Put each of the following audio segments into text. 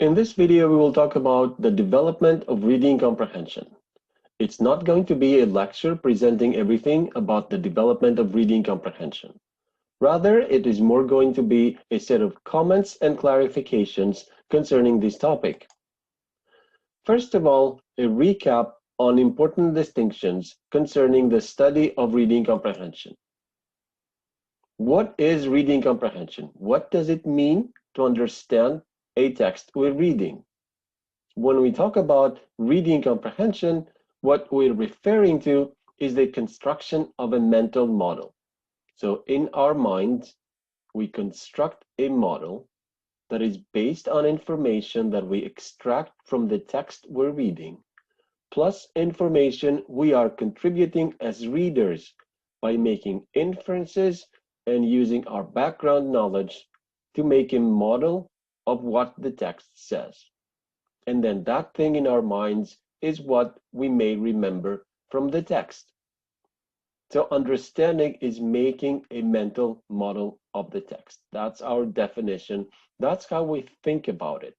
In this video, we will talk about the development of reading comprehension. It's not going to be a lecture presenting everything about the development of reading comprehension. Rather, it is more going to be a set of comments and clarifications concerning this topic. First of all, a recap on important distinctions concerning the study of reading comprehension. What is reading comprehension? What does it mean to understand a text we're reading? When we talk about reading comprehension, what we're referring to is the construction of a mental model. So in our minds, we construct a model that is based on information that we extract from the text we're reading, plus information we are contributing as readers by making inferences and using our background knowledge to make a model of what the text says. And then that thing in our minds is what we may remember from the text. So understanding is making a mental model of the text. That's our definition. That's how we think about it.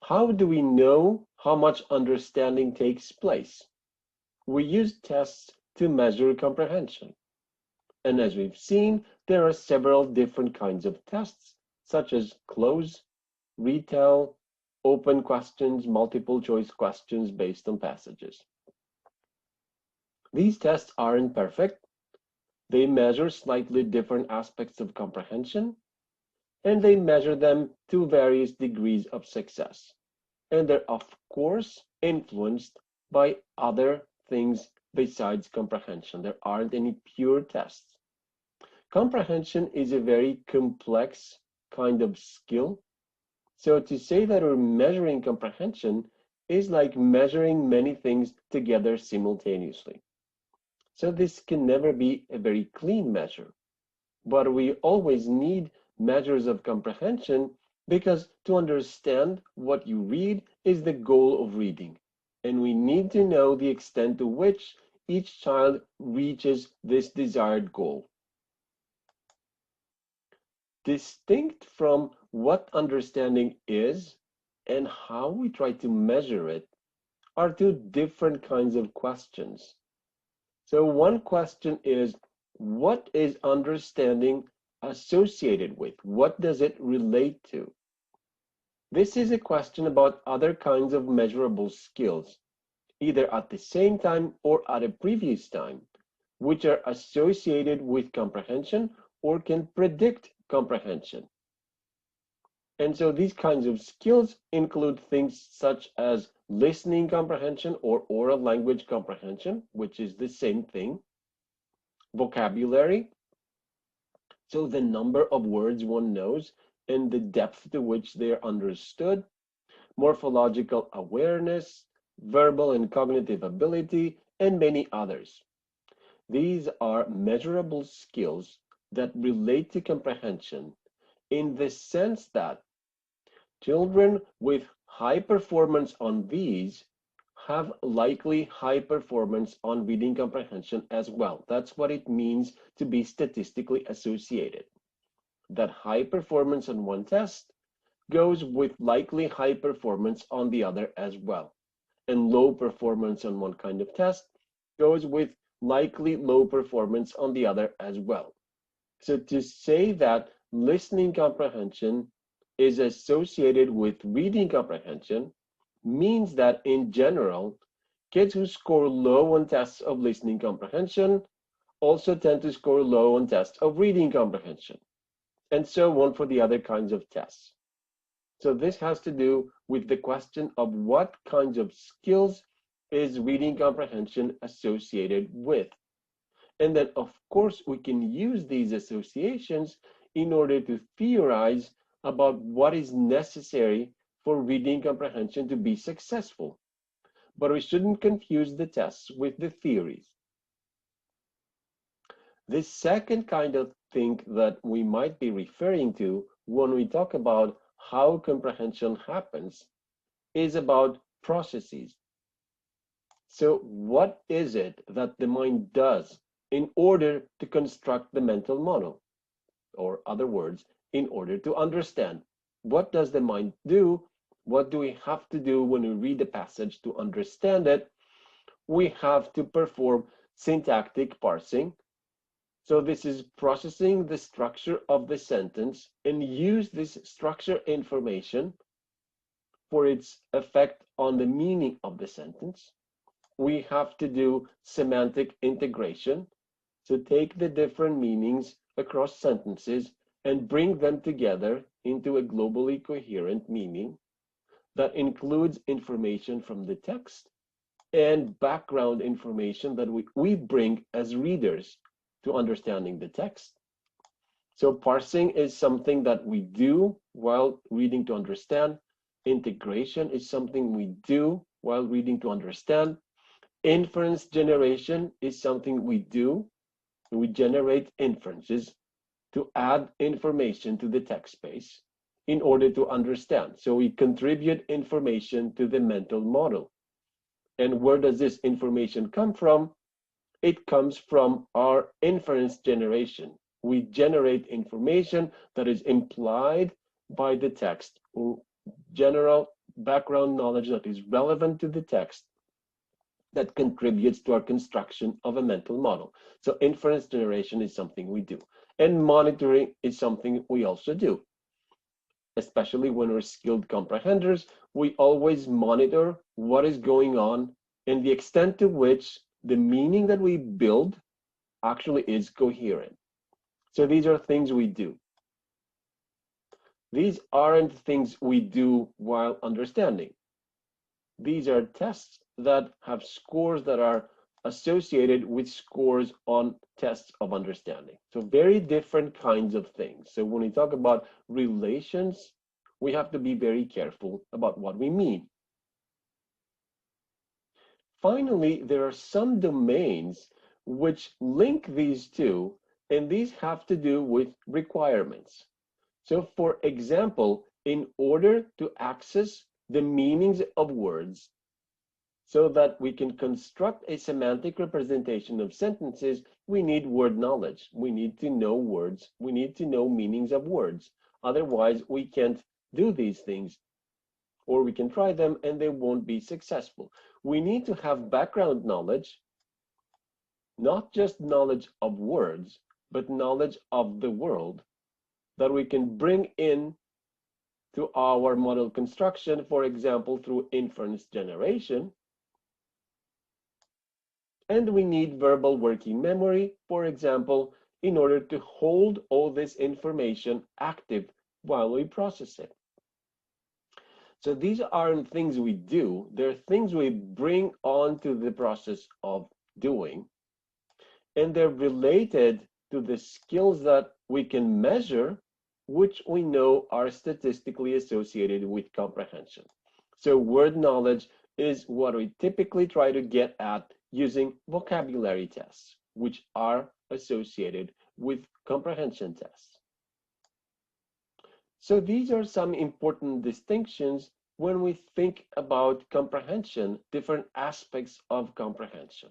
How do we know how much understanding takes place? We use tests to measure comprehension. And as we've seen, there are several different kinds of tests, such as close, retell, open questions, multiple choice questions based on passages. These tests aren't perfect. They measure slightly different aspects of comprehension, and they measure them to various degrees of success. And they're, of course, influenced by other things besides comprehension. There aren't any pure tests. Comprehension is a very complex kind of skill. So to say that we're measuring comprehension is like measuring many things together simultaneously. So this can never be a very clean measure. But we always need measures of comprehension because to understand what you read is the goal of reading. And we need to know the extent to which each child reaches this desired goal. Distinct from what understanding is and how we try to measure it are two different kinds of questions. So one question is, what is understanding associated with? What does it relate to? This is a question about other kinds of measurable skills, either at the same time or at a previous time, which are associated with comprehension or can predict comprehension. And so these kinds of skills include things such as listening comprehension or oral language comprehension, which is the same thing, vocabulary, so the number of words one knows and the depth to which they are understood, morphological awareness, verbal and cognitive ability, and many others. These are measurable skills that relate to comprehension in the sense that children with high performance on these have likely high performance on reading comprehension as well. That's what it means to be statistically associated. That high performance on one test goes with likely high performance on the other as well. And low performance on one kind of test goes with likely low performance on the other as well. So to say that listening comprehension is associated with reading comprehension means that in general, kids who score low on tests of listening comprehension also tend to score low on tests of reading comprehension, and so on for the other kinds of tests. So this has to do with the question of what kinds of skills is reading comprehension associated with. And then, of course, we can use these associations in order to theorize about what is necessary for reading comprehension to be successful. But we shouldn't confuse the tests with the theories. The second kind of thing that we might be referring to when we talk about how comprehension happens is about processes. So what is it that the mind does in order to construct the mental model? Or other words, in order to understand. What does the mind do? What do we have to do when we read the passage to understand it? We have to perform syntactic parsing. So this is processing the structure of the sentence and use this structure information for its effect on the meaning of the sentence. We have to do semantic integration. So take the different meanings across sentences and bring them together into a globally coherent meaning that includes information from the text and background information that we bring as readers to understanding the text. So parsing is something that we do while reading to understand. Integration is something we do while reading to understand. Inference generation is something we do. We generate inferences to add information to the text space in order to understand. So we contribute information to the mental model. And where does this information come from? It comes from our inference generation. We generate information that is implied by the text, or general background knowledge that is relevant to the text that contributes to our construction of a mental model. So inference generation is something we do. And monitoring is something we also do. Especially when we're skilled comprehenders, we always monitor what is going on and the extent to which the meaning that we build actually is coherent. So these are things we do. These aren't things we do while understanding. These are tests that have scores that are associated with scores on tests of understanding. So very different kinds of things. So when we talk about relations, we have to be very careful about what we mean. Finally, there are some domains which link these two, and these have to do with requirements. So for example, in order to access the meanings of words so that we can construct a semantic representation of sentences, we need word knowledge. We need to know words. We need to know meanings of words. Otherwise, we can't do these things, or we can try them and they won't be successful. We need to have background knowledge, not just knowledge of words, but knowledge of the world that we can bring in to our model construction, for example, through inference generation. And we need verbal working memory, for example, in order to hold all this information active while we process it. So these aren't things we do, they're things we bring onto the process of doing. And they're related to the skills that we can measure, which we know are statistically associated with comprehension. So word knowledge is what we typically try to get at using vocabulary tests, which are associated with comprehension tests. So these are some important distinctions when we think about comprehension, different aspects of comprehension.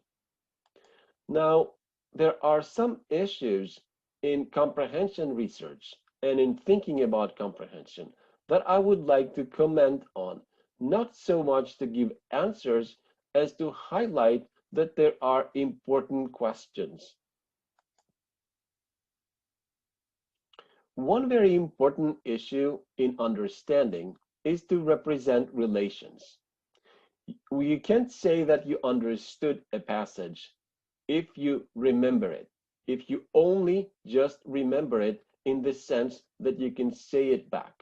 Now, there are some issues in comprehension research and in thinking about comprehension that I would like to comment on, not so much to give answers as to highlight that there are important questions. One very important issue in understanding is to represent relations. You can't say that you understood a passage if you remember it, if you only just remember it in the sense that you can say it back.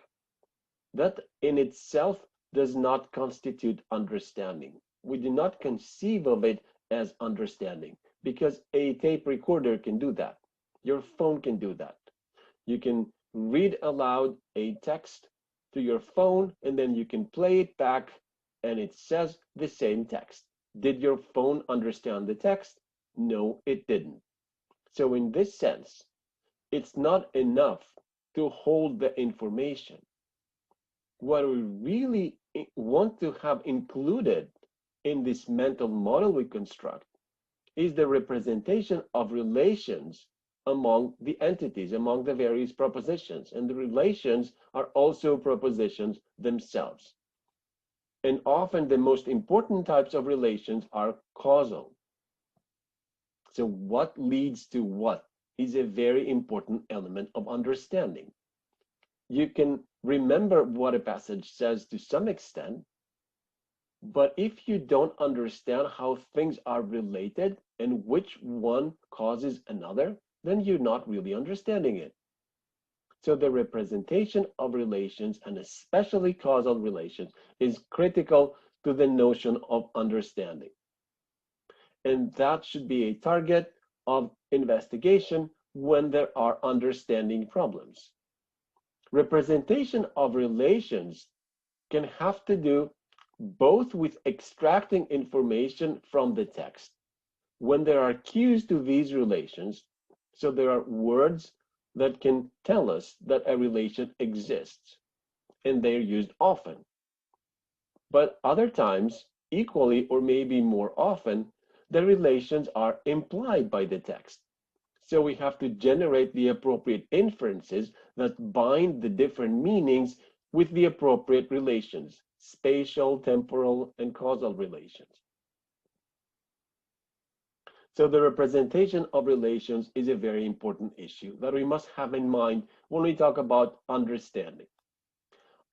That in itself does not constitute understanding. We do not conceive of it as understanding because a tape recorder can do that. Your phone can do that. You can read aloud a text to your phone and then you can play it back and it says the same text. Did your phone understand the text? No, it didn't. So in this sense, it's not enough to hold the information. What we really want to have included in this mental model we construct is the representation of relations among the entities, among the various propositions. And the relations are also propositions themselves. And often the most important types of relations are causal. So what leads to what is a very important element of understanding. You can remember what a passage says to some extent, but if you don't understand how things are related and which one causes another, then you're not really understanding it. So the representation of relations, and especially causal relations, is critical to the notion of understanding. And that should be a target of investigation when there are understanding problems. Representation of relations can have to do both with extracting information from the text when there are cues to these relations. So there are words that can tell us that a relation exists, and they're used often. But other times, equally or maybe more often, the relations are implied by the text. So we have to generate the appropriate inferences that bind the different meanings with the appropriate relations, spatial, temporal, and causal relations. So the representation of relations is a very important issue that we must have in mind when we talk about understanding.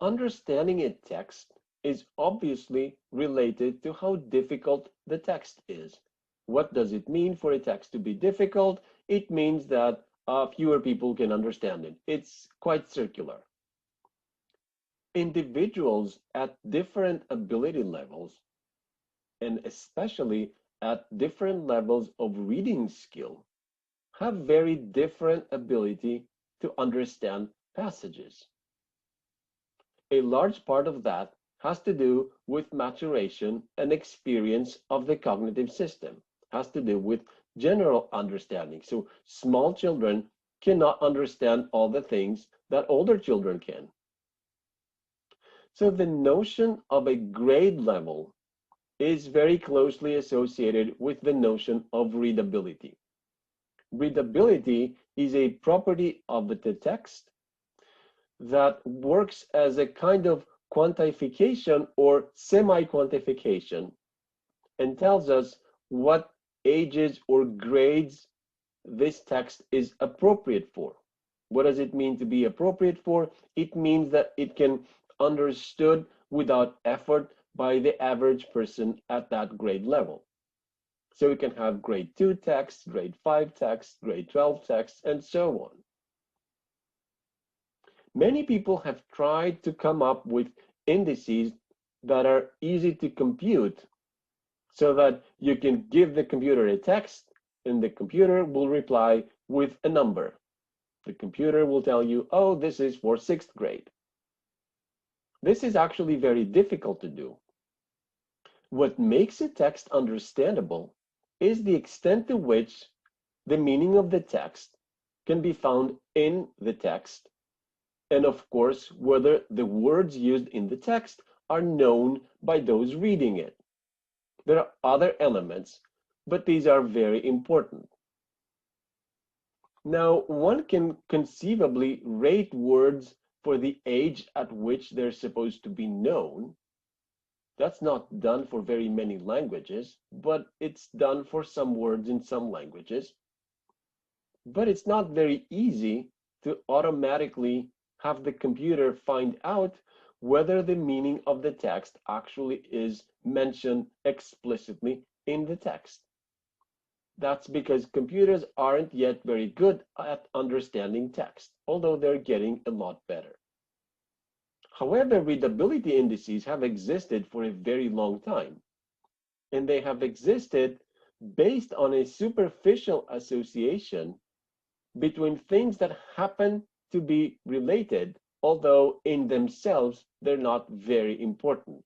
Understanding a text is obviously related to how difficult the text is. What does it mean for a text to be difficult? It means that fewer people can understand it. It's quite circular. Individuals at different ability levels, and especially at different levels of reading skill, have very different ability to understand passages. A large part of that has to do with maturation and experience of the cognitive system, has to do with general understanding. So small children cannot understand all the things that older children can. So the notion of a grade level is very closely associated with the notion of readability. Readability is a property of the text that works as a kind of quantification or semi-quantification and tells us what ages or grades this text is appropriate for. What does it mean to be appropriate for? It means that it can understood without effort by the average person at that grade level. So we can have grade 2 text, grade 5 text, grade 12 text, and so on. Many people have tried to come up with indices that are easy to compute so that you can give the computer a text and the computer will reply with a number. The computer will tell you, oh, this is for 6th grade. This is actually very difficult to do. What makes a text understandable is the extent to which the meaning of the text can be found in the text, and of course, whether the words used in the text are known by those reading it. There are other elements, but these are very important. Now, one can conceivably rate words for the age at which they're supposed to be known. That's not done for very many languages, but it's done for some words in some languages. But it's not very easy to automatically have the computer find out whether the meaning of the text actually is mentioned explicitly in the text. That's because computers aren't yet very good at understanding text, although they're getting a lot better. However, readability indices have existed for a very long time, and they have existed based on a superficial association between things that happen to be related, although in themselves they're not very important.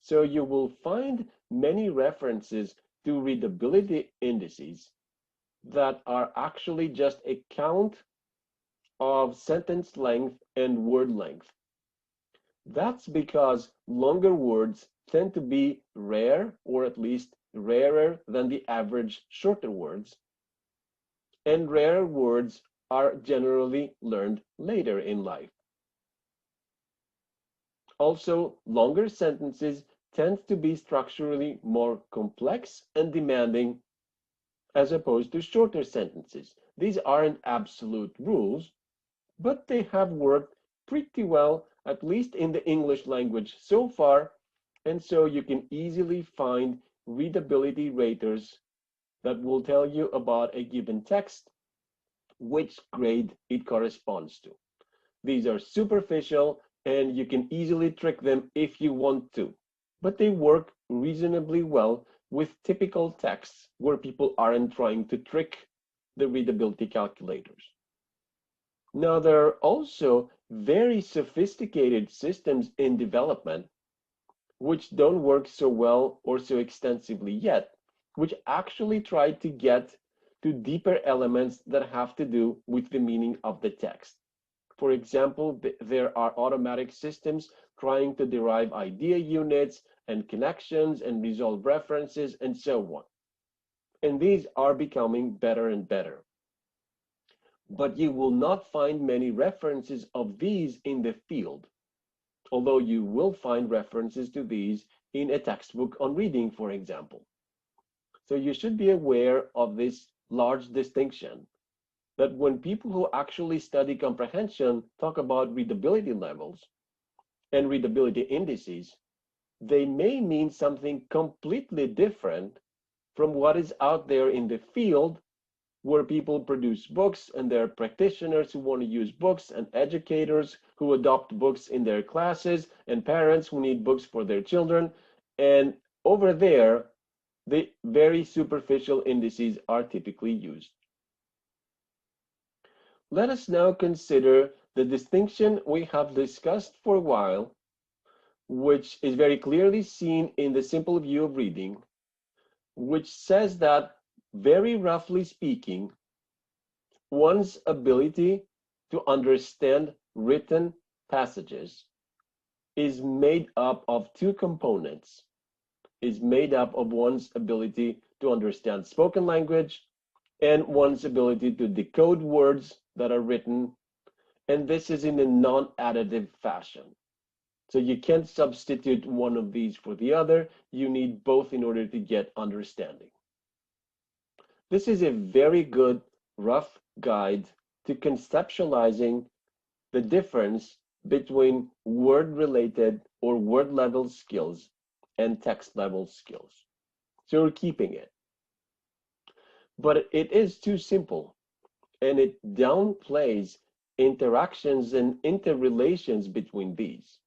So you will find many references to readability indices that are actually just a count of sentence length and word length. That's because longer words tend to be rare, or at least rarer than the average shorter words. and rare words are generally learned later in life. Also, longer sentences tend to be structurally more complex and demanding as opposed to shorter sentences. These aren't absolute rules, but they have worked pretty well, at least in the English language so far, and so you can easily find readability raters that will tell you about a given text, which grade it corresponds to. These are superficial and you can easily trick them if you want to, but they work reasonably well with typical texts where people aren't trying to trick the readability calculators. Now, there are also very sophisticated systems in development which don't work so well or so extensively yet, which actually try to get to deeper elements that have to do with the meaning of the text. For example, there are automatic systems trying to derive idea units and connections and resolve references and so on. And these are becoming better and better. But you will not find many references of these in the field, although you will find references to these in a textbook on reading, for example. So you should be aware of this large distinction that when people who actually study comprehension talk about readability levels and readability indices, they may mean something completely different from what is out there in the field where people produce books and there are practitioners who want to use books and educators who adopt books in their classes and parents who need books for their children. And over there, the very superficial indices are typically used. Let us now consider the distinction we have discussed for a while, which is very clearly seen in the simple view of reading, which says that, very roughly speaking, one's ability to understand written passages is made up of two components, is made up of one's ability to understand spoken language and one's ability to decode words that are written, and this is in a non-additive fashion. So you can't substitute one of these for the other. You need both in order to get understanding. This is a very good rough guide to conceptualizing the difference between word-related or word-level skills and text-level skills. So we're keeping it. But it is too simple, and it downplays interactions and interrelations between these.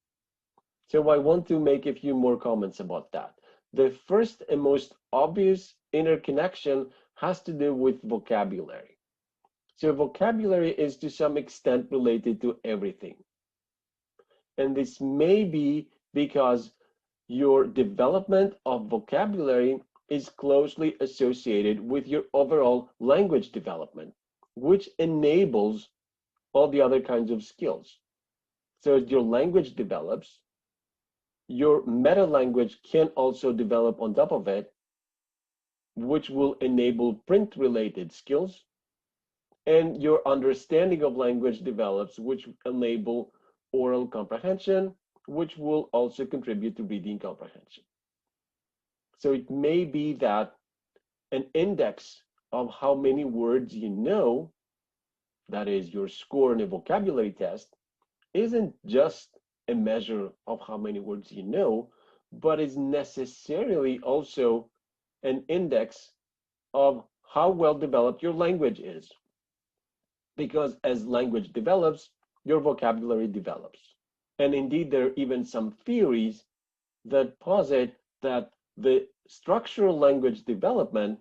So I want to make a few more comments about that. The first and most obvious interconnection has to do with vocabulary. So vocabulary is to some extent related to everything. And this may be because your development of vocabulary is closely associated with your overall language development, which enables all the other kinds of skills. So as your language develops, your meta language can also develop on top of it, which will enable print related skills, and your understanding of language develops, which enable oral comprehension, which will also contribute to reading comprehension. So it may be that an index of how many words you know, that is your score in a vocabulary test, isn't just a measure of how many words you know, but is necessarily also an index of how well developed your language is. Because as language develops, your vocabulary develops. And indeed, there are even some theories that posit that the structural language development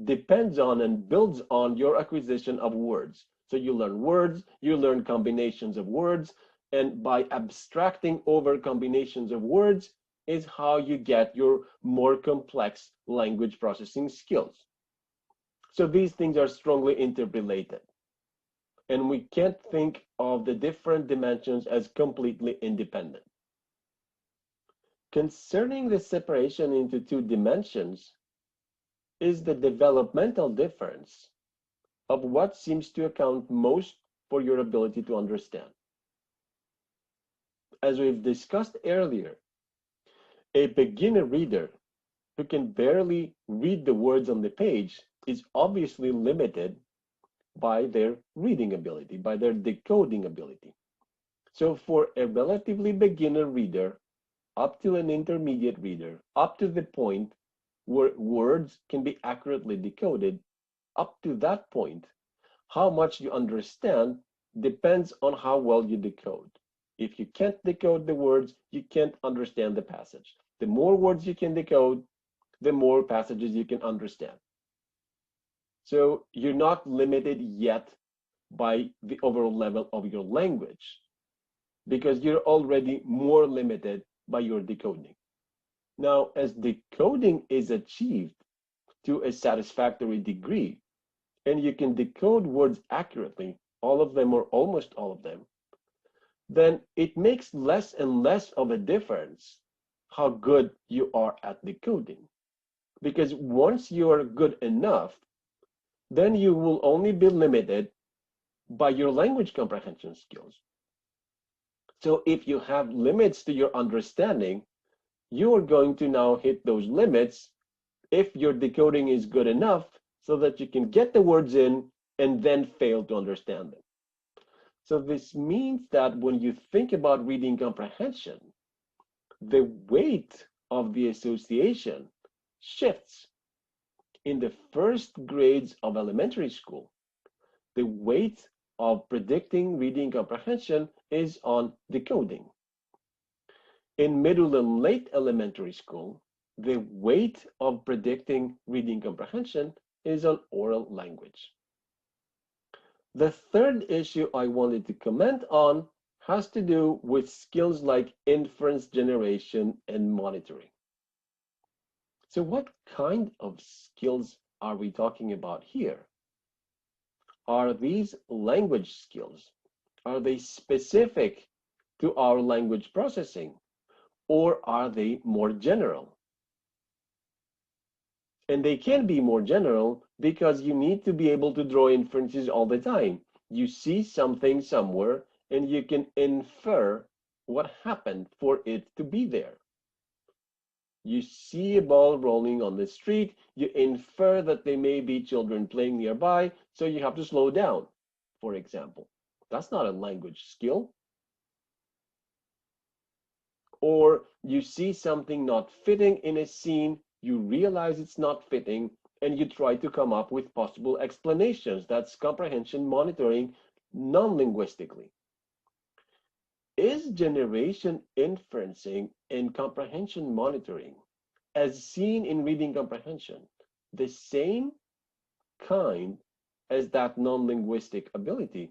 depends on and builds on your acquisition of words. So you learn words, you learn combinations of words, and by abstracting over combinations of words is how you get your more complex language processing skills. So these things are strongly interrelated. And we can't think of the different dimensions as completely independent. Concerning the separation into two dimensions is the developmental difference of what seems to account most for your ability to understand. As we've discussed earlier, a beginner reader who can barely read the words on the page is obviously limited by their reading ability, by their decoding ability. So for a relatively beginner reader, up to an intermediate reader, up to the point where words can be accurately decoded, up to that point, how much you understand depends on how well you decode. If you can't decode the words, you can't understand the passage. The more words you can decode, the more passages you can understand. So you're not limited yet by the overall level of your language because you're already more limited by your decoding. Now, as decoding is achieved to a satisfactory degree, and you can decode words accurately, all of them or almost all of them, then it makes less and less of a difference how good you are at decoding. Because once you are good enough, then you will only be limited by your language comprehension skills. So if you have limits to your understanding, you are going to now hit those limits if your decoding is good enough so that you can get the words in and then fail to understand them. So this means that when you think about reading comprehension, the weight of the association shifts. In the first grades of elementary school, the weight of predicting reading comprehension is on decoding. In middle and late elementary school, the weight of predicting reading comprehension is on oral language. The third issue I wanted to comment on has to do with skills like inference generation and monitoring. So what kind of skills are we talking about here? Are these language skills? Are they specific to our language processing, or are they more general? And they can be more general because you need to be able to draw inferences all the time. You see something somewhere and you can infer what happened for it to be there. You see a ball rolling on the street, you infer that there may be children playing nearby, so you have to slow down, for example. That's not a language skill. Or you see something not fitting in a scene, you realize it's not fitting, and you try to come up with possible explanations. That's comprehension monitoring non-linguistically. Is generation inferencing and comprehension monitoring, as seen in reading comprehension, the same kind as that non-linguistic ability?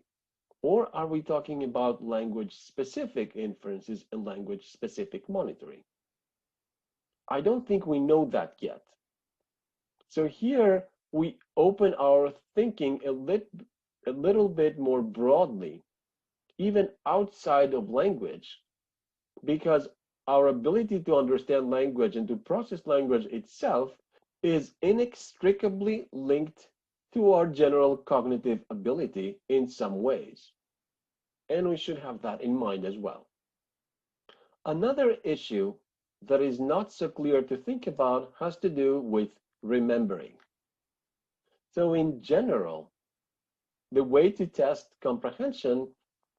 Or are we talking about language-specific inferences and language-specific monitoring? I don't think we know that yet. So here we open our thinking a little bit more broadly, even outside of language, because our ability to understand language and to process language itself is inextricably linked to our general cognitive ability in some ways. And we should have that in mind as well. Another issue that is not so clear to think about has to do with remembering. So in general, the way to test comprehension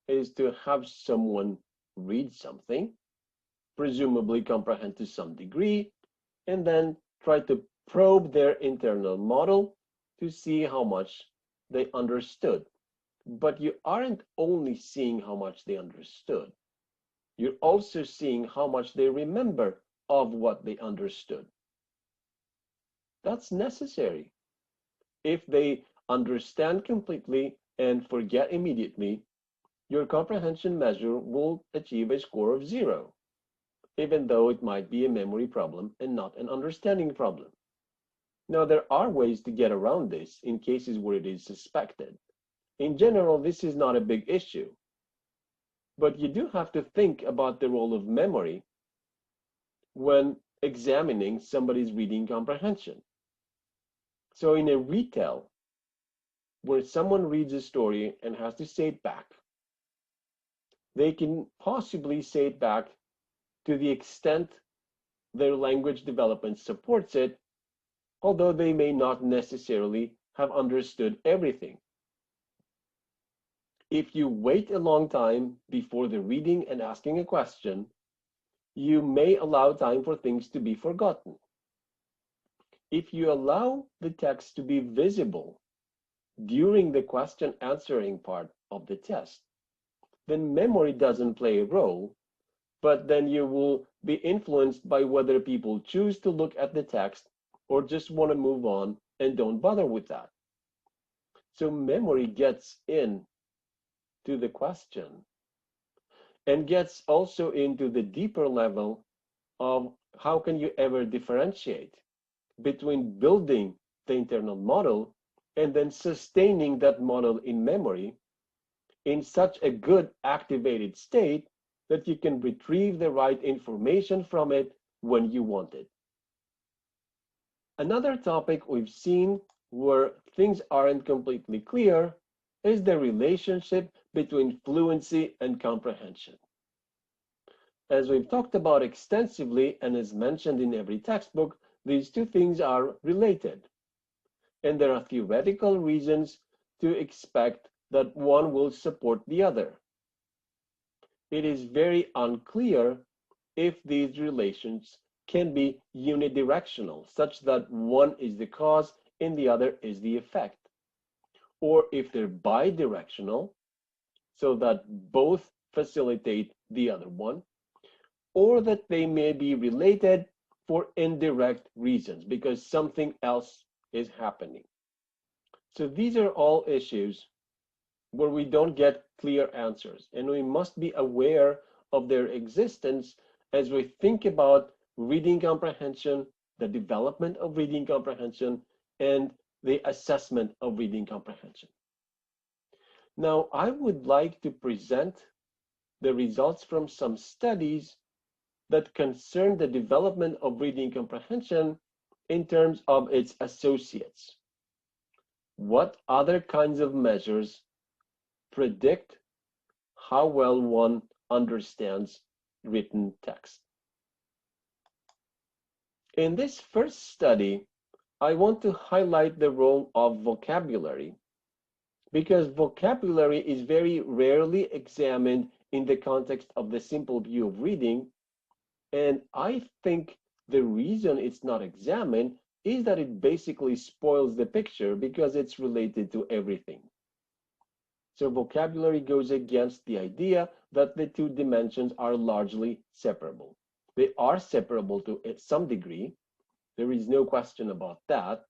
is to have someone read something, presumably comprehend to some degree, and then try to probe their internal model to see how much they understood. But you aren't only seeing how much they understood. You're also seeing how much they remember of what they understood. That's necessary. If they understand completely and forget immediately, your comprehension measure will achieve a score of 0, even though it might be a memory problem and not an understanding problem. Now, there are ways to get around this in cases where it is suspected. In general, this is not a big issue, but you do have to think about the role of memory when examining somebody's reading comprehension. So in a retell, where someone reads a story and has to say it back, they can possibly say it back to the extent their language development supports it, although they may not necessarily have understood everything. If you wait a long time before the reading and asking a question, you may allow time for things to be forgotten. If you allow the text to be visible during the question answering part of the test, then memory doesn't play a role, but then you will be influenced by whether people choose to look at the text or just want to move on and don't bother with that. So memory gets in to the question and gets also into the deeper level of how can you ever differentiate between building the internal model and then sustaining that model in memory in such a good activated state that you can retrieve the right information from it when you want it. Another topic we've seen where things aren't completely clear is the relationship between fluency and comprehension. As we've talked about extensively and as mentioned in every textbook, these two things are related. And there are theoretical reasons to expect that one will support the other. It is very unclear if these relations can be unidirectional, such that one is the cause and the other is the effect. Or if they're bidirectional, so that both facilitate the other one, or that they may be related for indirect reasons because something else is happening. So these are all issues where we don't get clear answers, and we must be aware of their existence as we think about reading comprehension, the development of reading comprehension, and the assessment of reading comprehension. Now, I would like to present the results from some studies that concern the development of reading comprehension in terms of its associates. What other kinds of measures predict how well one understands written text? In this first study, I want to highlight the role of vocabulary because vocabulary is very rarely examined in the context of the simple view of reading. And I think the reason it's not examined is that it basically spoils the picture because it's related to everything. So vocabulary goes against the idea that the two dimensions are largely separable. They are separable to some degree. There is no question about that.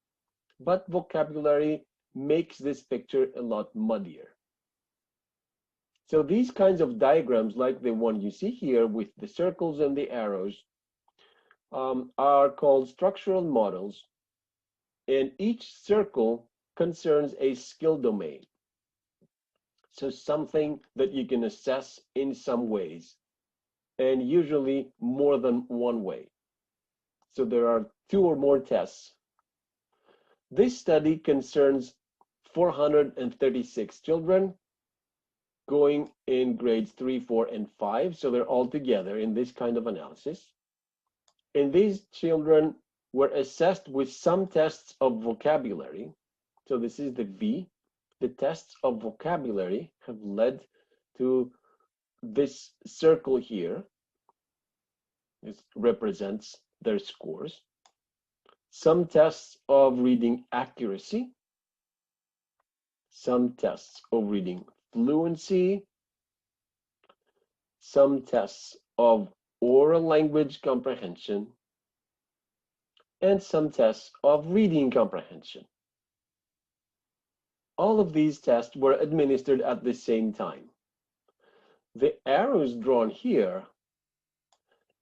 But vocabulary makes this picture a lot muddier. So these kinds of diagrams, like the one you see here with the circles and the arrows, are called structural models, and each circle concerns a skill domain. So something that you can assess in some ways, and usually more than one way. So there are 2 or more tests. This study concerns 436 children going in grades 3, 4, and 5. So they're all together in this kind of analysis. And these children were assessed with some tests of vocabulary. So this is the V. The tests of vocabulary have led to this circle here. This represents their scores. Some tests of reading accuracy. Some tests of reading fluency, some tests of oral language comprehension, and some tests of reading comprehension. All of these tests were administered at the same time. The arrows drawn here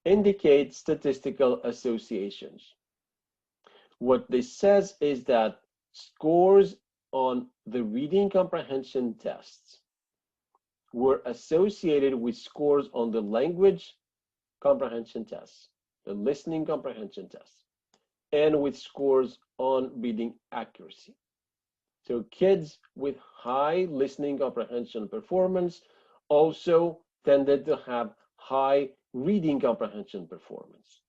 indicate statistical associations. What this says is that scores on the reading comprehension tests were associated with scores on the language comprehension tests, the listening comprehension tests, and with scores on reading accuracy. So kids with high listening comprehension performance also tended to have high reading comprehension performance.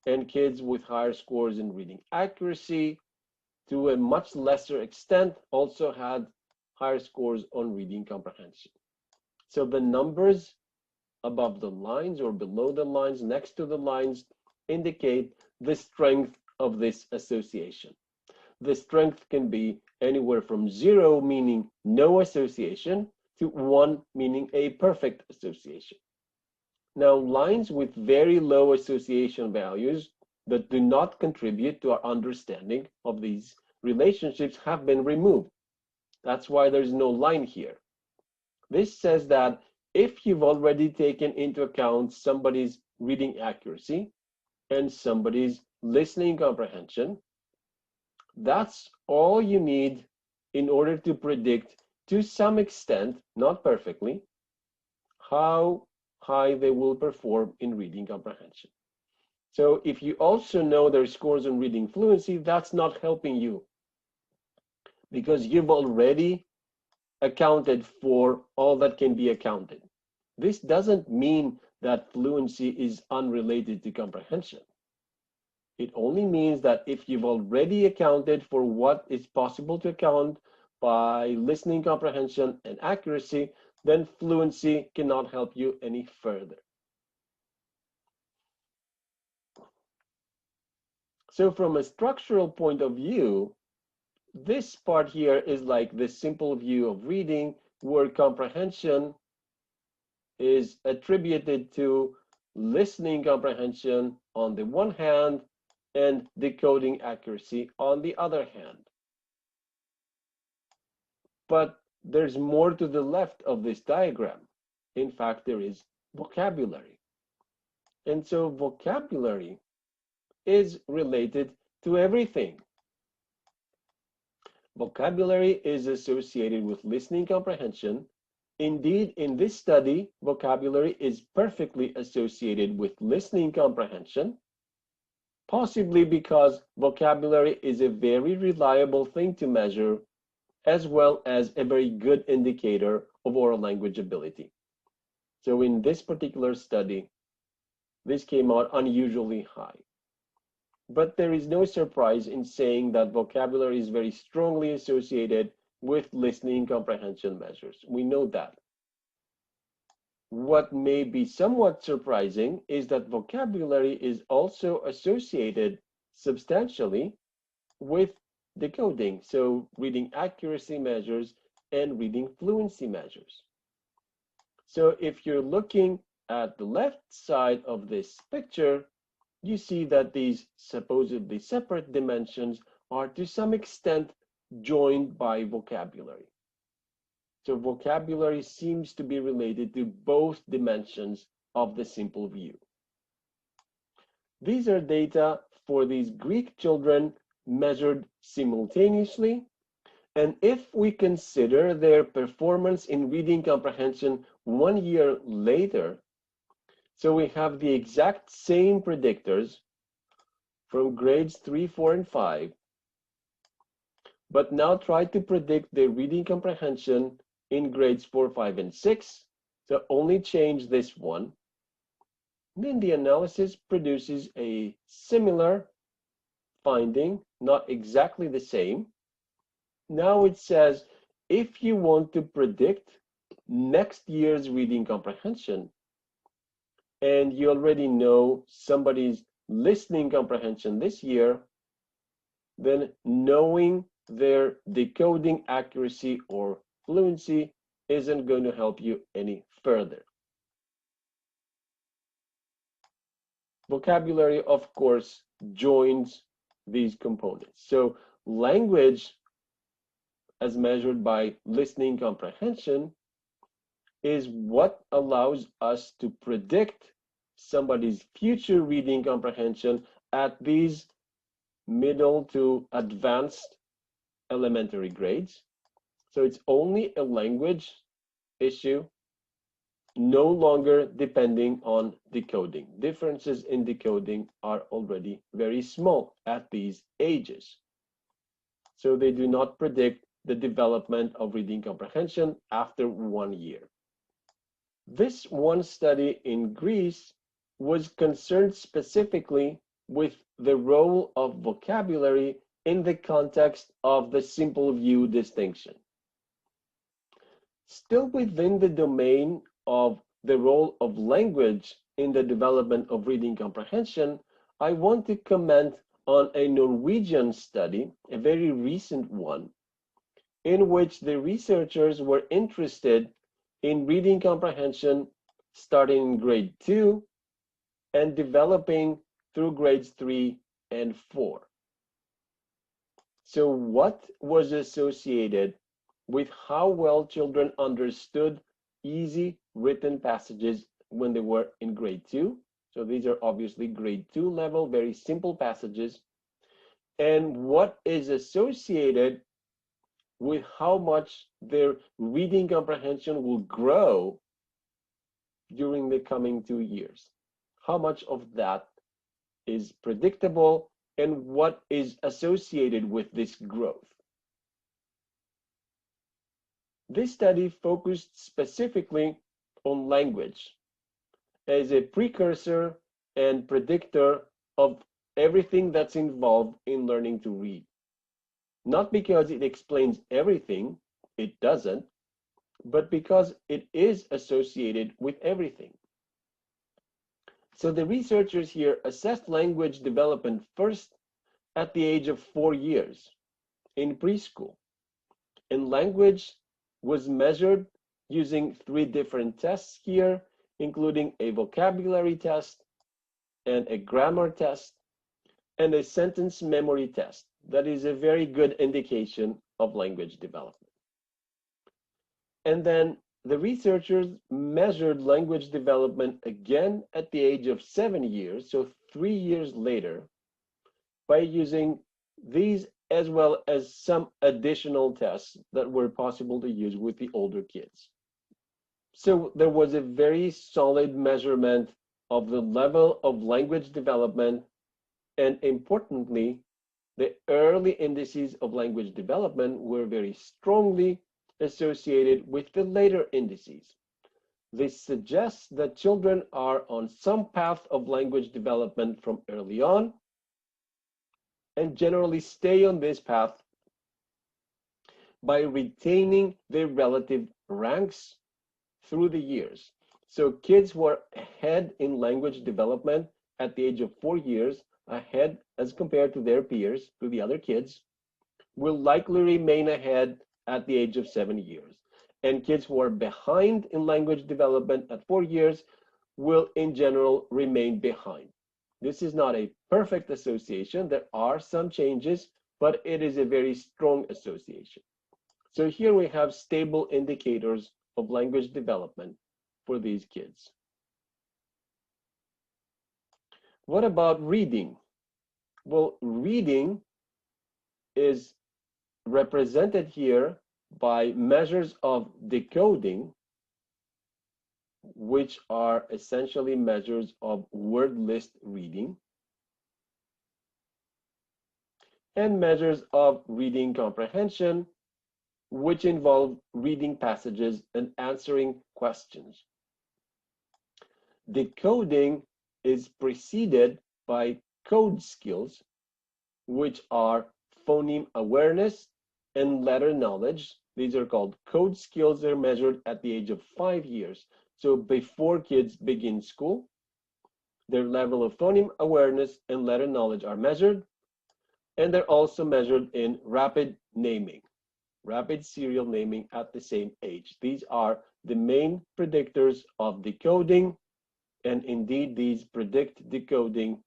And kids with higher scores in reading accuracy, to a much lesser extent, also had higher scores on reading comprehension. So the numbers above the lines or below the lines, next to the lines, indicate the strength of this association. The strength can be anywhere from 0, meaning no association, to 1, meaning a perfect association. Now, lines with very low association values that do not contribute to our understanding of these relationships have been removed. That's why there's no line here. This says that if you've already taken into account somebody's reading accuracy and somebody's listening comprehension, that's all you need in order to predict, to some extent, not perfectly, how high they will perform in reading comprehension. So if you also know their scores on reading fluency, that's not helping you because you've already accounted for all that can be accounted. This doesn't mean that fluency is unrelated to comprehension. It only means that if you've already accounted for what is possible to account by listening comprehension and accuracy, then fluency cannot help you any further. So from a structural point of view, this part here is like the simple view of reading, where comprehension is attributed to listening comprehension on the one hand and decoding accuracy on the other hand. But there's more to the left of this diagram. In fact, there is vocabulary. And so vocabulary is related to everything. Vocabulary is associated with listening comprehension. Indeed, in this study, vocabulary is perfectly associated with listening comprehension, possibly because vocabulary is a very reliable thing to measure, as well as a very good indicator of oral language ability. So in this particular study, this came out unusually high. But there is no surprise in saying that vocabulary is very strongly associated with listening comprehension measures. We know that. What may be somewhat surprising is that vocabulary is also associated substantially with decoding, so reading accuracy measures and reading fluency measures. So if you're looking at the left side of this picture, you see that these supposedly separate dimensions are to some extent joined by vocabulary. So vocabulary seems to be related to both dimensions of the simple view. These are data for these Greek children measured simultaneously. And if we consider their performance in reading comprehension 1 year later, so we have the exact same predictors from grades 3, 4, and 5, but now try to predict their reading comprehension in grades 4, 5, and 6. So only change this one. Then the analysis produces a similar finding, not exactly the same. Now it says, if you want to predict next year's reading comprehension, and you already know somebody's listening comprehension this year, then knowing their decoding accuracy or fluency isn't going to help you any further. Vocabulary, of course, joins these components. So language, as measured by listening comprehension, is what allows us to predict somebody's future reading comprehension at these middle to advanced elementary grades. So it's only a language issue, no longer depending on decoding. Differences in decoding are already very small at these ages. So they do not predict the development of reading comprehension after 1 year. This one study in Greece was concerned specifically with the role of vocabulary in the context of the simple view distinction. Still within the domain of the role of language in the development of reading comprehension, I want to comment on a Norwegian study, a very recent one, in which the researchers were interested in reading comprehension starting in grade 2 and developing through grades 3 and 4. So what was associated with how well children understood easy written passages when they were in grade 2? So these are obviously grade 2 level, very simple passages. And what is associated with how much their reading comprehension will grow during the coming 2 years. How much of that is predictable and what is associated with this growth? This study focused specifically on language as a precursor and predictor of everything that's involved in learning to read. Not because it explains everything, it doesn't, but because it is associated with everything. So the researchers here assessed language development first at the age of 4 years in preschool. And language was measured using 3 different tests here, including a vocabulary test and a grammar test and a sentence memory test. That is a very good indication of language development. And then the researchers measured language development again at the age of 7 years, so 3 years later, by using these as well as some additional tests that were possible to use with the older kids. So there was a very solid measurement of the level of language development, and importantly, the early indices of language development were very strongly associated with the later indices. This suggests that children are on some path of language development from early on and generally stay on this path by retaining their relative ranks through the years. So kids who are ahead in language development at the age of 4 years, ahead as compared to their peers, to the other kids, will likely remain ahead at the age of 7 years. And kids who are behind in language development at 4 years will in general remain behind. This is not a perfect association. There are some changes, but it is a very strong association. So here we have stable indicators of language development for these kids. What about reading? Well, reading is represented here by measures of decoding, which are essentially measures of word list reading, and measures of reading comprehension, which involve reading passages and answering questions. Decoding is preceded by code skills, which are phoneme awareness and letter knowledge. These are called code skills. They're measured at the age of 5 years. So before kids begin school, their level of phoneme awareness and letter knowledge are measured, and they're also measured in rapid naming, rapid serial naming at the same age. These are the main predictors of decoding, and indeed these predict decoding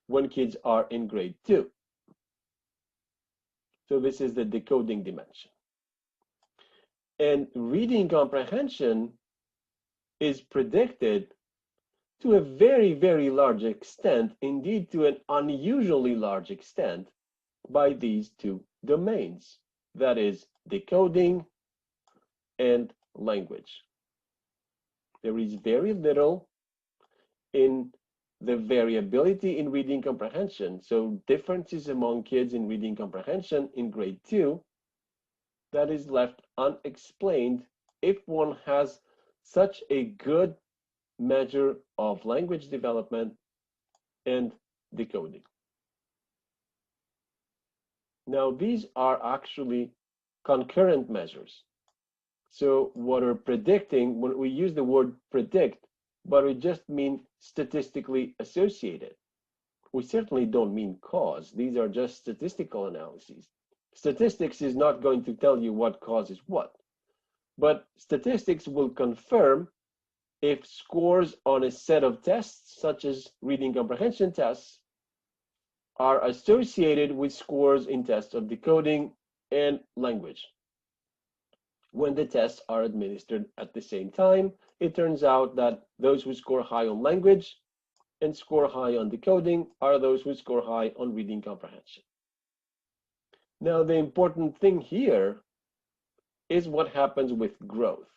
when kids are in grade 2. So this is the decoding dimension. And reading comprehension is predicted to a very, very large extent, indeed to an unusually large extent, by these 2 domains, that is decoding and language. There is very little in the variability in reading comprehension, so differences among kids in reading comprehension in grade 2, that is left unexplained if one has such a good measure of language development and decoding. Now, these are actually concurrent measures. So what we're predicting, when we use the word predict, but we just mean statistically associated. We certainly don't mean cause. These are just statistical analyses. Statistics is not going to tell you what causes what, but statistics will confirm if scores on a set of tests, such as reading comprehension tests, are associated with scores in tests of decoding and language. When the tests are administered at the same time, it turns out that those who score high on language and score high on decoding are those who score high on reading comprehension. Now, the important thing here is what happens with growth.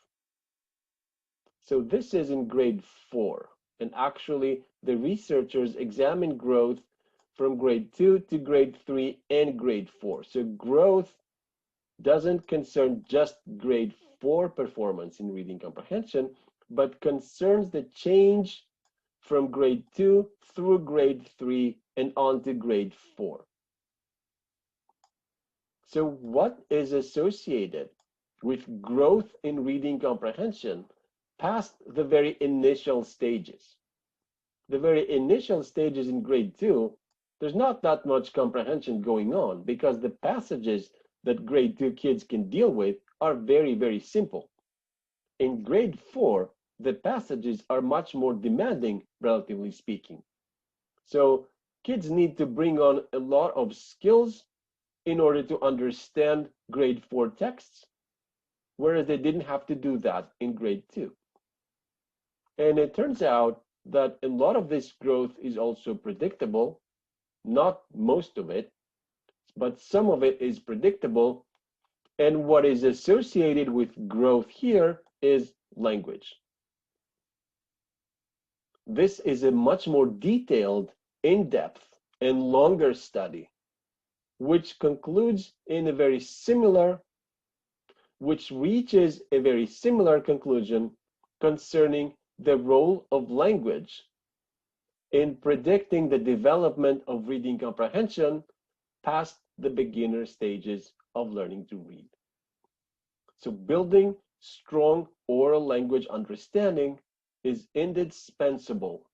So this is in grade 4, and actually the researchers examine growth from grade 2 to grade 3 and grade 4. So growth doesn't concern just grade 4 performance in reading comprehension, but concerns the change from grade 2 through grade 3 and on to grade 4. So what is associated with growth in reading comprehension past the very initial stages? The very initial stages in grade 2, there's not that much comprehension going on because the passages that grade 2 kids can deal with are very, very simple. In grade 4, the passages are much more demanding, relatively speaking. So kids need to bring on a lot of skills in order to understand grade 4 texts, whereas they didn't have to do that in grade 2. And it turns out that a lot of this growth is also predictable, not most of it, but some of it is predictable. And what is associated with growth here is language. This is a much more detailed, in-depth, and longer study, which concludes in a very similar, which reaches a very similar conclusion concerning the role of language in predicting the development of reading comprehension past the beginner stages of learning to read. So building strong oral language understanding is indispensable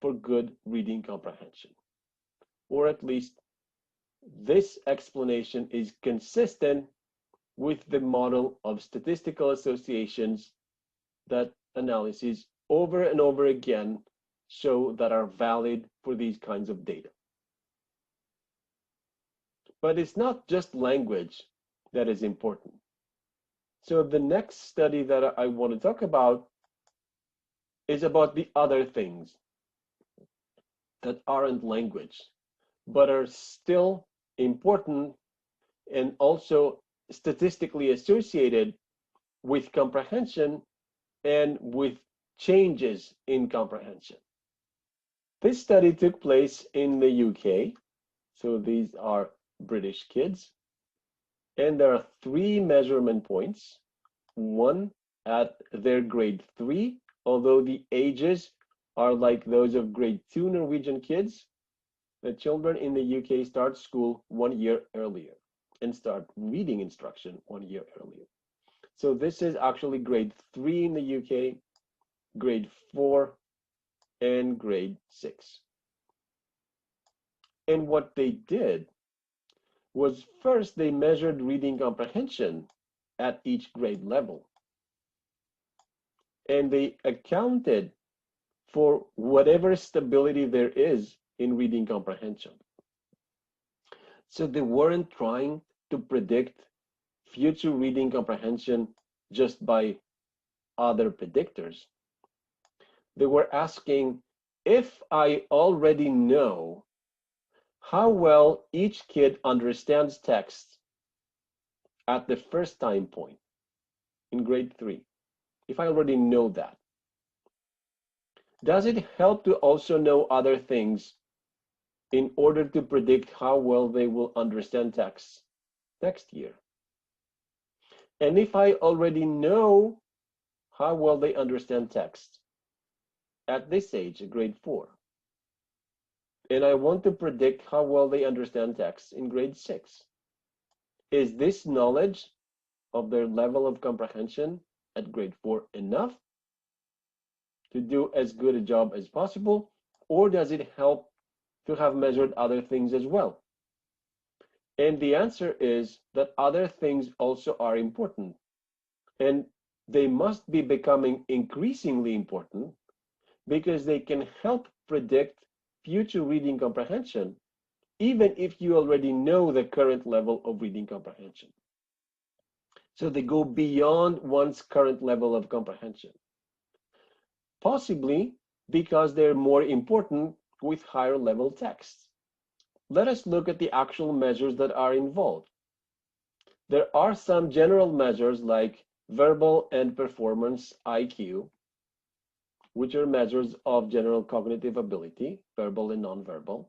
for good reading comprehension, or at least this explanation is consistent with the model of statistical associations that analyses over and over again show that are valid for these kinds of data. But it's not just language that is important. So the next study that I want to talk about is about the other things that aren't language, but are still important and also statistically associated with comprehension and with changes in comprehension. This study took place in the UK. So these are British kids. And there are 3 measurement points. One at their grade 3, although the ages are like those of grade 2 Norwegian kids. The children in the UK start school 1 year earlier and start reading instruction 1 year earlier. So this is actually grade 3 in the UK, grade 4, and grade 6. And what they did was first they measured reading comprehension at each grade level. And they accounted for whatever stability there is in reading comprehension. So they weren't trying to predict future reading comprehension just by other predictors. They were asking, if I already know how well each kid understands text at the first time point in grade 3, if I already know that, Does it help to also know other things in order to predict how well they will understand text next year? And if I already know how well they understand text at this age, grade 4, and I want to predict how well they understand text in grade 6, is this knowledge of their level of comprehension at grade 4 enough to do as good a job as possible, or does it help to have measured other things as well? And the answer is that other things also are important, and they must be becoming increasingly important because they can help predict future reading comprehension, even if you already know the current level of reading comprehension. So they go beyond one's current level of comprehension, possibly because they're more important with higher level texts. Let us look at the actual measures that are involved. There are some general measures like verbal and performance IQ, which are measures of general cognitive ability, verbal and nonverbal,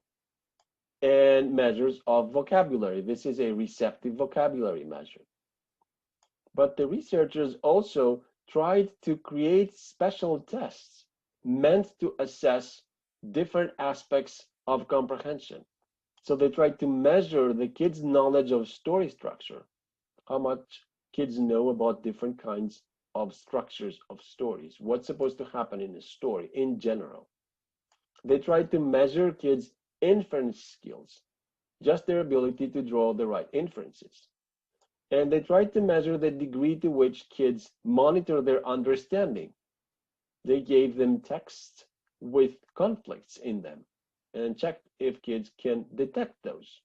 and measures of vocabulary. This is a receptive vocabulary measure. But the researchers also tried to create special tests meant to assess different aspects of comprehension. So they tried to measure the kids' knowledge of story structure, how much kids know about different kinds of structures of stories, what's supposed to happen in a story in general. They tried to measure kids' inference skills, just their ability to draw the right inferences. And they tried to measure the degree to which kids monitor their understanding. They gave them texts with conflicts in them and checked if kids can detect those.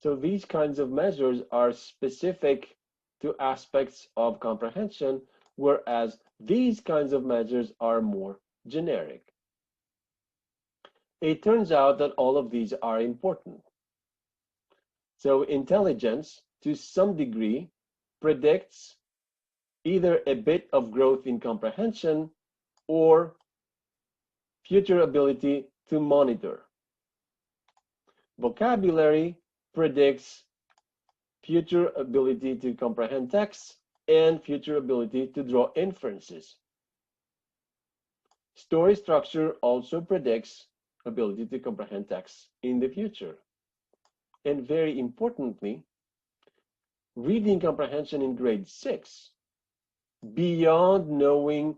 So these kinds of measures are specific to aspects of comprehension, whereas these kinds of measures are more generic. It turns out that all of these are important. So intelligence, to some degree, predicts either a bit of growth in comprehension or future ability to monitor. Vocabulary predicts future ability to comprehend text and future ability to draw inferences. Story structure also predicts ability to comprehend text in the future. And very importantly, reading comprehension in grade 6, beyond knowing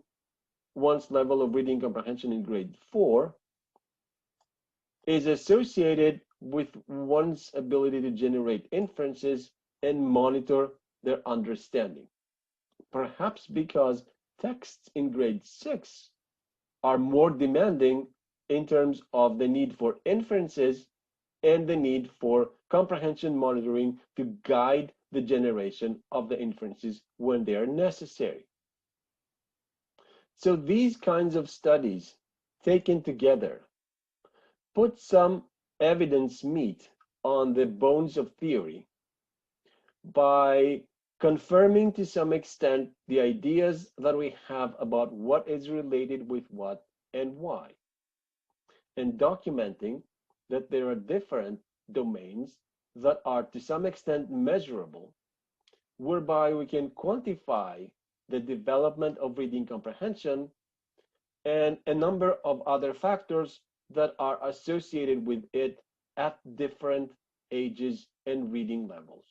one's level of reading comprehension in grade 4, is associated with one's ability to generate inferences and monitor their understanding. Perhaps because texts in grade 6 are more demanding in terms of the need for inferences and the need for comprehension monitoring to guide the generation of the inferences when they are necessary. So these kinds of studies taken together put some evidence meat on the bones of theory by confirming to some extent the ideas that we have about what is related with what and why, and documenting that there are different domains that are to some extent measurable, whereby we can quantify the development of reading comprehension and a number of other factors that are associated with it at different ages and reading levels.